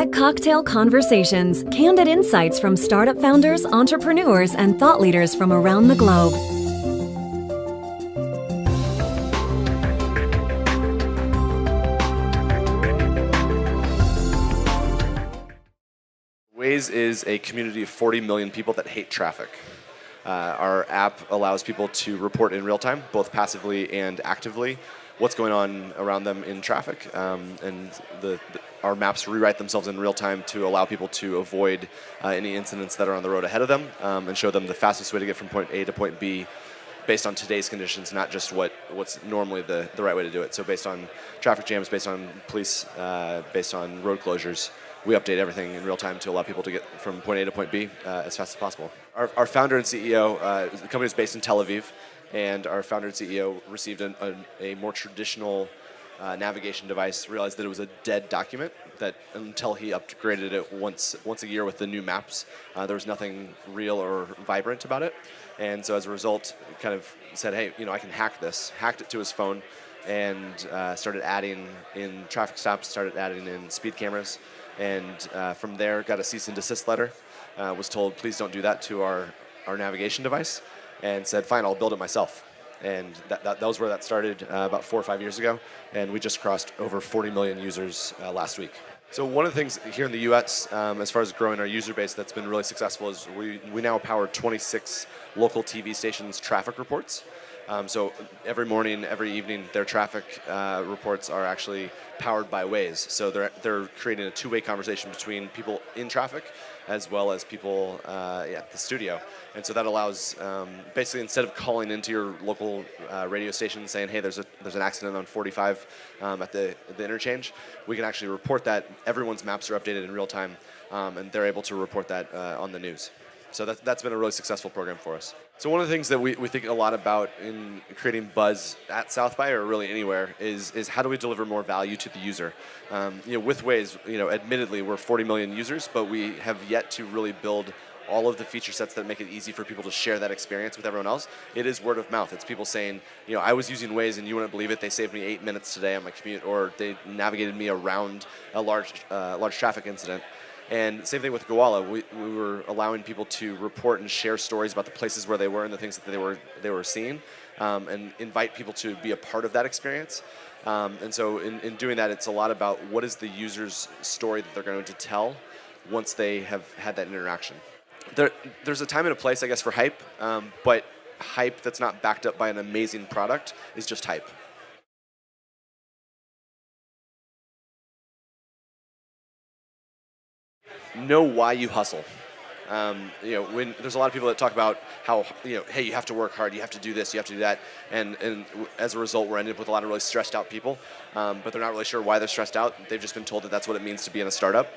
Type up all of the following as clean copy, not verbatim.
Get cocktail conversations, candid insights from startup founders, entrepreneurs, and thought leaders from around the globe. Waze is a community of 40 million people that hate traffic. Our app allows people to report in real time, both passively and actively, what's going on around them in traffic. Our maps rewrite themselves in real time to allow people to avoid any incidents that are on the road ahead of them and show them the fastest way to get from point A to point B based on today's conditions, not just what's normally the right way to do it. So based on traffic jams, based on police, based on road closures, we update everything in real time to allow people to get from point A to point B as fast as possible. Our founder and CEO, the company is based in Tel Aviv, and our founder and CEO received a more traditional navigation device, realized that it was a dead document, that until he upgraded it once a year with the new maps, there was nothing real or vibrant about it. And so as a result, kind of said, hey, I can hack this. Hacked it to his phone and started adding in traffic stops, started adding in speed cameras, and from there got a cease and desist letter, was told, please don't do that to our navigation device, and said, fine, I'll build it myself. And that was where that started about 4 or 5 years ago, and we just crossed over 40 million users last week. So one of the things here in the US, as far as growing our user base that's been really successful, is we now power 26 local TV stations' traffic reports. So every morning, every evening, their traffic reports are actually powered by Waze. So they're creating a two-way conversation between people in traffic as well as people at the studio. And so that allows, basically, instead of calling into your local radio station and saying, hey, there's an accident on 45 at the interchange, we can actually report that. Everyone's maps are updated in real time, and they're able to report that on the news. So that's been a really successful program for us. So one of the things that we think a lot about in creating buzz at South by or really anywhere is how do we deliver more value to the user? With Waze, admittedly we're 40 million users, but we have yet to really build all of the feature sets that make it easy for people to share that experience with everyone else. It is word of mouth. It's people saying, I was using Waze and you wouldn't believe it, they saved me 8 minutes today on my commute, or they navigated me around a large traffic incident. And same thing with Gowalla. We were allowing people to report and share stories about the places where they were and the things that they were seeing, and invite people to be a part of that experience. And so in doing that, it's a lot about what is the user's story that they're going to tell once they have had that interaction. There's a time and a place, I guess, for hype, but hype that's not backed up by an amazing product is just hype. Know why you hustle. When there's a lot of people that talk about how, hey, you have to work hard, you have to do this, you have to do that, and as a result, we're ending up with a lot of really stressed out people, but they're not really sure why they're stressed out. They've just been told that that's what it means to be in a startup.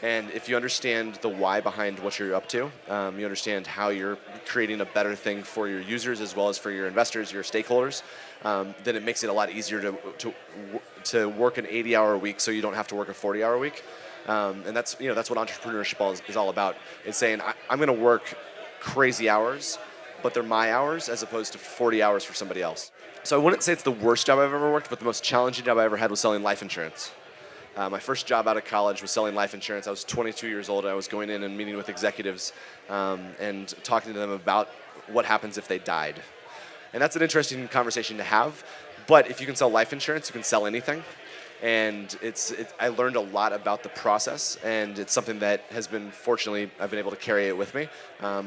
And if you understand the why behind what you're up to, you understand how you're creating a better thing for your users as well as for your investors, your stakeholders, then it makes it a lot easier to work an 80-hour week so you don't have to work a 40-hour week. And that's what entrepreneurship is all about. It's saying, I'm going to work crazy hours, but they're my hours as opposed to 40 hours for somebody else. So I wouldn't say it's the worst job I've ever worked, but the most challenging job I ever had was selling life insurance. My first job out of college was selling life insurance. I was 22 years old. I was going in and meeting with executives and talking to them about what happens if they died. And that's an interesting conversation to have. But if you can sell life insurance, you can sell anything. And I learned a lot about the process, and it's something that has been, fortunately, I've been able to carry it with me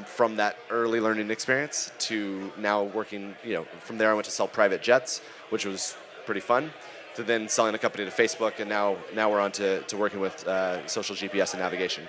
from that early learning experience to now working, from there I went to sell private jets, which was pretty fun, to then selling a company to Facebook, and now we're on to working with social GPS and navigation.